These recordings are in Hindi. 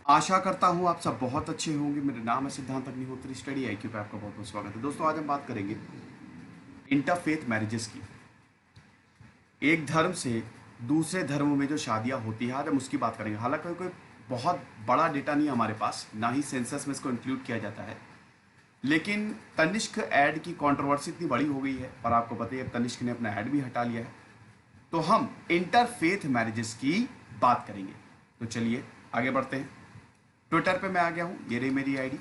आशा करता हूँ आप सब बहुत अच्छे होंगे। मेरा नाम है सिद्धांत अग्निहोत्री, स्टडी आईक्यू पे आपका बहुत बहुत स्वागत है। दोस्तों, आज हम बात करेंगे इंटरफेथ मैरिजेस की। एक धर्म से दूसरे धर्मों में जो शादियाँ होती है, आज हम उसकी बात करेंगे। हालांकि कोई बहुत बड़ा डेटा नहीं है हमारे पास, ना ही सेंसस में इसको इंक्लूड किया जाता है, लेकिन तनिष्क ऐड की कंट्रोवर्सी इतनी बड़ी हो गई है और आपको पता ही है तनिष्क ने अपना ऐड भी हटा लिया है। तो हम इंटरफेथ मैरिजेस की बात करेंगे। तो चलिए आगे बढ़ते हैं। ट्विटर पे मैं आ गया हूँ, ये रही मेरी आईडी,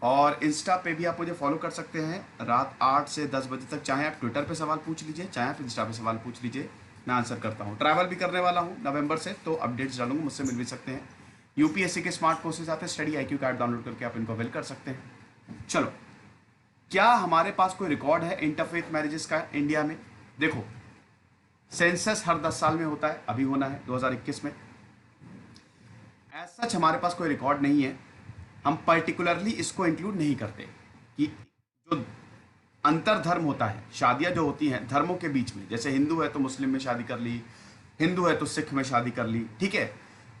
और इंस्टा पे भी आप मुझे फॉलो कर सकते हैं। रात 8 से 10 बजे तक चाहे आप ट्विटर पे सवाल पूछ लीजिए, चाहे आप इंस्टा पे सवाल पूछ लीजिए, मैं आंसर करता हूँ। ट्रैवल भी करने वाला हूँ नवंबर से, तो अपडेट्स डालूंगा, मुझसे मिल भी सकते हैं। यूपीएससी के स्मार्ट कोर्सेज आते हैं, स्टडी आईक्यू का ऐप डाउनलोड करके आप इनको अवेल कर सकते हैं। चलो, क्या हमारे पास कोई रिकॉर्ड है इंटरफेथ मैरिजेस का इंडिया में? देखो, सेंसस हर 10 साल में होता है, अभी होना है 2021 में। एज सच हमारे पास कोई रिकॉर्ड नहीं है, हम पर्टिकुलरली इसको इंक्लूड नहीं करते कि जो अंतर धर्म होता है, शादियां जो होती हैं धर्मों के बीच में, जैसे हिंदू है तो मुस्लिम में शादी कर ली, हिंदू है तो सिख में शादी कर ली, ठीक है।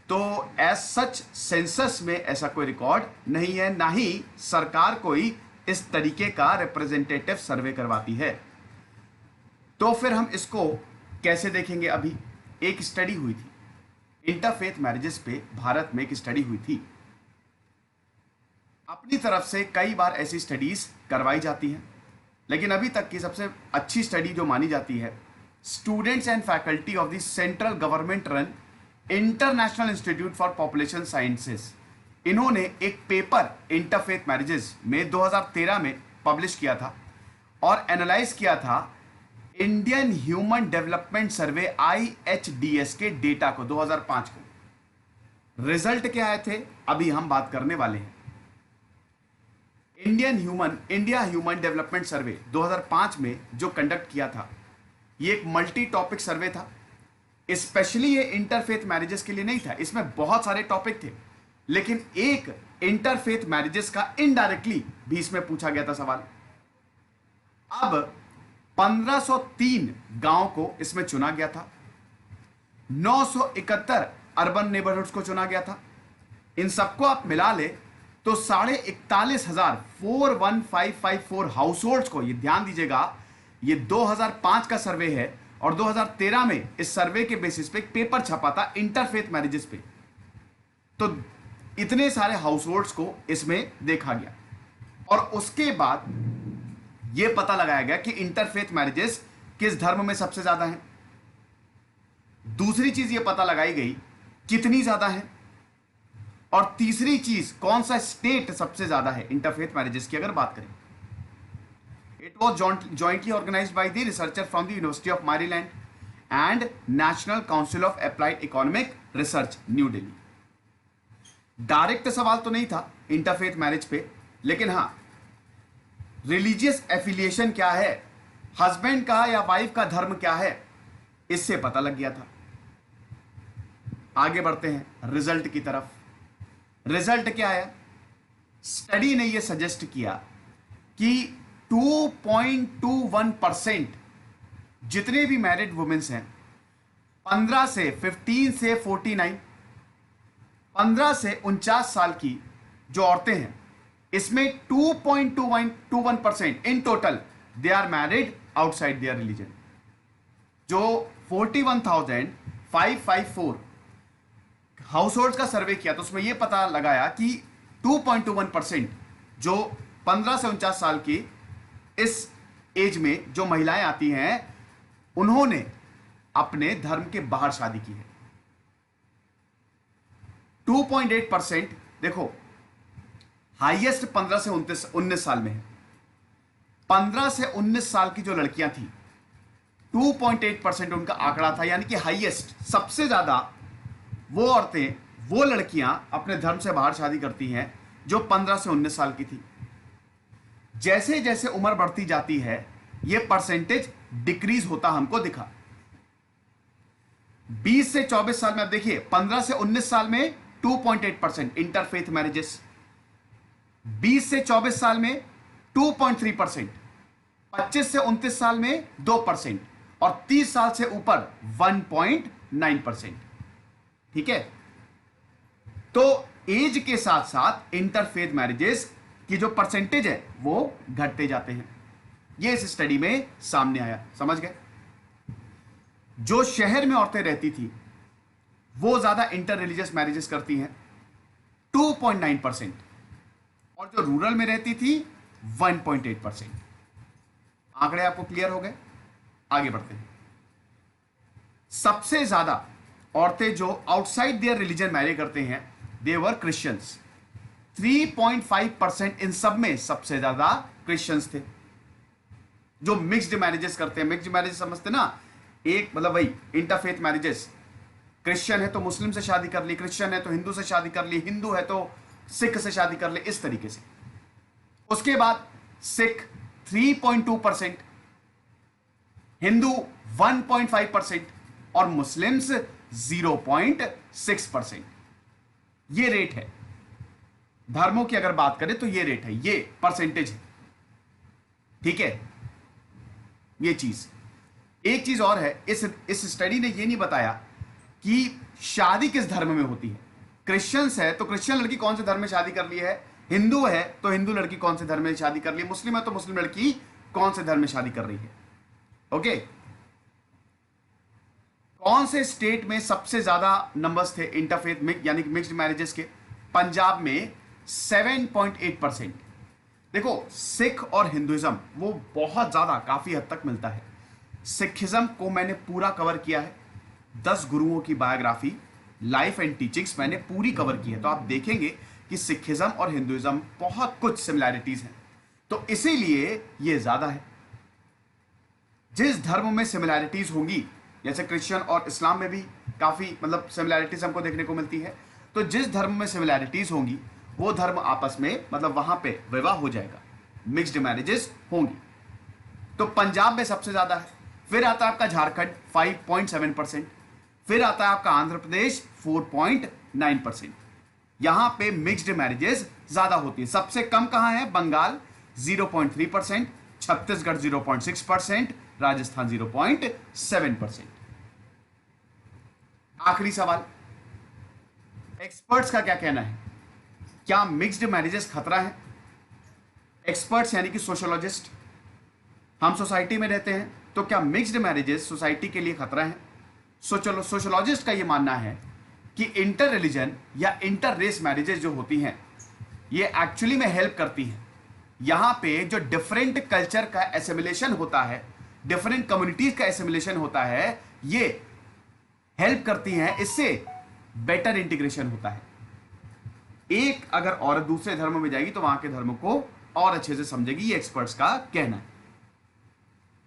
तो एज सच सेंसस में ऐसा कोई रिकॉर्ड नहीं है, ना ही सरकार कोई इस तरीके का रिप्रेजेंटेटिव सर्वे करवाती है। तो फिर हम इसको कैसे देखेंगे? अभी एक स्टडी हुई थी इंटरफेथ मैरिजेस पे, भारत में एक स्टडी हुई थी। अपनी तरफ से कई बार ऐसी स्टडीज करवाई जाती हैं, लेकिन अभी तक की सबसे अच्छी स्टडी जो मानी जाती है, students and faculty of the central government run international institute for population sciences, इन्होंने एक पेपर इंटरफेथ मैरिजेस में 2013 में पब्लिश किया था और एनालाइज किया था इंडियन ह्यूमन डेवलपमेंट सर्वे IHDS के डेटा को 2005 को। रिजल्ट क्या आए थे अभी हम बात करने वाले हैं। इंडिया ह्यूमन डेवलपमेंट सर्वे 2005 में जो कंडक्ट किया था, ये एक मल्टी टॉपिक सर्वे था। स्पेशली ये इंटरफेथ मैरिजेस के लिए नहीं था, इसमें बहुत सारे टॉपिक थे, लेकिन एक इंटरफेथ मैरिजेस का इनडायरेक्टली भी इसमें पूछा गया था सवाल। अब 1503 गांव को इसमें चुना गया था, 971 अर्बन नेबरहुड्स को चुना गया था। इन सबको आप मिला ले तो 41,554 हाउस होल्ड्स को, ये ध्यान दीजिएगा, ये 2005 का सर्वे है और 2013 में इस सर्वे के बेसिस पे एक पेपर छपा था इंटरफेथ मैरिजेस पे। तो इतने सारे हाउस होल्ड्स को इसमें देखा गया और उसके बाद यह पता लगाया गया कि इंटरफेथ मैरिजेस किस धर्म में सबसे ज्यादा है। दूसरी चीज यह पता लगाई गई कितनी ज्यादा है, और तीसरी चीज कौन सा स्टेट सबसे ज्यादा है इंटरफेथ मैरिजेस की अगर बात करें। It was jointly organised by the researcher from the University of Maryland and National Council of Applied Economic Research, New Delhi. Direct सवाल तो नहीं था इंटरफेथ मैरिज पे, लेकिन हां, रिलीजियस एफिलिएशन क्या है, हस्बैंड का या वाइफ का धर्म क्या है, इससे पता लग गया था। आगे बढ़ते हैं रिजल्ट की तरफ। रिजल्ट क्या है? स्टडी ने यह सजेस्ट किया कि 2.21% जितने भी मैरिड वुमेन्स हैं, 15 से 49, 15 से 49 साल की जो औरतें हैं, इसमें 2.21% in total they are married outside their religion. जो 41,554 हाउस होल्ड का सर्वे किया तो उसमें यह पता लगाया कि 2.21% जो 15 से 49 साल की इस एज में जो महिलाएं आती हैं, उन्होंने अपने धर्म के बाहर शादी की है। 2.8% देखो, हाईएस्ट 15 से 19 साल में है। 15 से 19 साल की जो लड़कियां थी, 2.8% उनका आंकड़ा था, यानी कि हाईएस्ट, सबसे ज्यादा वो औरतें, वो लड़कियां अपने धर्म से बाहर शादी करती हैं जो 15 से 19 साल की थी। जैसे जैसे उम्र बढ़ती जाती है, यह परसेंटेज डिक्रीज होता हमको दिखा। 20 से 24 साल में आप देखिए, 15 से 19 साल में 2.8% इंटरफेथ मैरिजेस, 20 से 24 साल में 2.3%, 25 से 29 साल में 2% और 30 साल से ऊपर 1.9%। ठीक है, तो एज के साथ साथ इंटरफेथ मैरिजेस की जो परसेंटेज है वो घटते जाते हैं। ये इस स्टडी में सामने आया, समझ गए। जो शहर में औरतें रहती थी वो ज्यादा इंटर रिलीजियस मैरिजेस करती हैं 2.9%, और जो रूरल में रहती थी 1.8%। आंकड़े आपको क्लियर हो गए। आगे बढ़ते हैं। सबसे ज्यादा औरतें जो आउटसाइड देयर रिलीजन मैरी करते हैं दे वर क्रिश्चियंस, 3.5%। इन सब में सबसे ज्यादा क्रिश्चियंस थे। जो मिक्स्ड मैरिजेस करते हैं, मिक्स्ड मैरिज समझते ना, एक मतलब वही इंटरफेथ मैरिजेस, क्रिश्चियन है तो मुस्लिम से शादी कर ली, क्रिश्चियन है तो हिंदू से शादी कर ली, हिंदू है तो सिख से शादी कर ली, इस तरीके से। उसके बाद सिख 3.2%, हिंदू 1.5% और मुस्लिम्स 0.6%। ये रेट है। धर्मों की अगर बात करें तो ये रेट है, ये परसेंटेज है, ठीक है। ये चीज, एक चीज और है, इस स्टडी ने ये नहीं बताया कि शादी किस धर्म में होती है। क्रिश्चियंस है तो क्रिश्चियन लड़की कौन से धर्म में शादी कर ली है, हिंदू है तो हिंदू लड़की कौन से धर्म में शादी कर ली है, मुस्लिम है तो मुस्लिम लड़की कौन से धर्म में शादी कर रही है। ओके, कौन से स्टेट में सबसे ज्यादा नंबर्स थे इंटरफेथ यानी कि मिक्स्ड मैरिजेस के? पंजाब में 7.8%। देखो, सिख और हिंदुइज्म वो बहुत ज्यादा, काफी हद तक मिलता है। सिखिज्म को मैंने पूरा कवर किया है, 10 गुरुओं की बायोग्राफी, लाइफ एंड टीचिंग्स मैंने पूरी कवर की है, तो आप देखेंगे कि सिखिज्म और हिंदुइज्म बहुत कुछ सिमिलैरिटीज हैं, तो इसीलिए ये ज्यादा है। जिस धर्म में सिमिलैरिटीज होंगी, जैसे क्रिश्चियन और इस्लाम में भी काफी मतलब सिमिलैरिटीज हमको देखने को मिलती है, तो जिस धर्म में सिमिलैरिटीज होंगी वो धर्म आपस में मतलब वहां पे विवाह हो जाएगा, मिक्स्ड मैरिजेस होंगी। तो पंजाब में सबसे ज्यादा है, फिर आता है आपका झारखंड 5.7%, फिर आता है आपका आंध्र प्रदेश 4.9%। यहां पे मिक्स्ड मैरिजेस ज्यादा होती है। सबसे कम कहां है? बंगाल 0.3%, छत्तीसगढ़ 0.6%, राजस्थान 0.7%। आखिरी सवाल, एक्सपर्ट्स का क्या कहना है? क्या मिक्स्ड मैरिजेस खतरा है? एक्सपर्ट्स यानी कि सोशियोलॉजिस्ट, हम सोसाइटी में रहते हैं, तो क्या मिक्स्ड मैरिजेस सोसाइटी के लिए खतरा है? सोशियोलॉजिस्ट का यह मानना है कि इंटर रिलीजन या इंटर रेस मैरिजेस जो होती हैं ये एक्चुअली में हेल्प करती हैं। यहां पे जो डिफरेंट कल्चर का एसिमिलेशन होता है, डिफरेंट कम्युनिटीज का एसिमिलेशन होता है, ये हेल्प करती हैं, इससे बेटर इंटीग्रेशन होता है। एक अगर औरत दूसरे धर्म में जाएगी तो वहां के धर्म को और अच्छे से समझेगी, ये एक्सपर्ट्स का कहना है।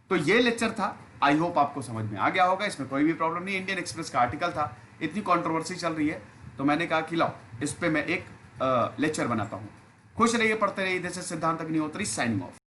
तो ये लेक्चर था, आई होप आपको समझ में आ गया होगा, इसमें कोई भी प्रॉब्लम नहीं। इंडियन एक्सप्रेस का आर्टिकल था, इतनी कंट्रोवर्सी चल रही है तो मैंने कहा कि लाओ इस पे मैं एक लेक्चर बनाता हूं। खुश रहिए, पढ़ते रहिए। दिस इज सिद्धांत अग्निहोत्री साइनिंग ऑफ।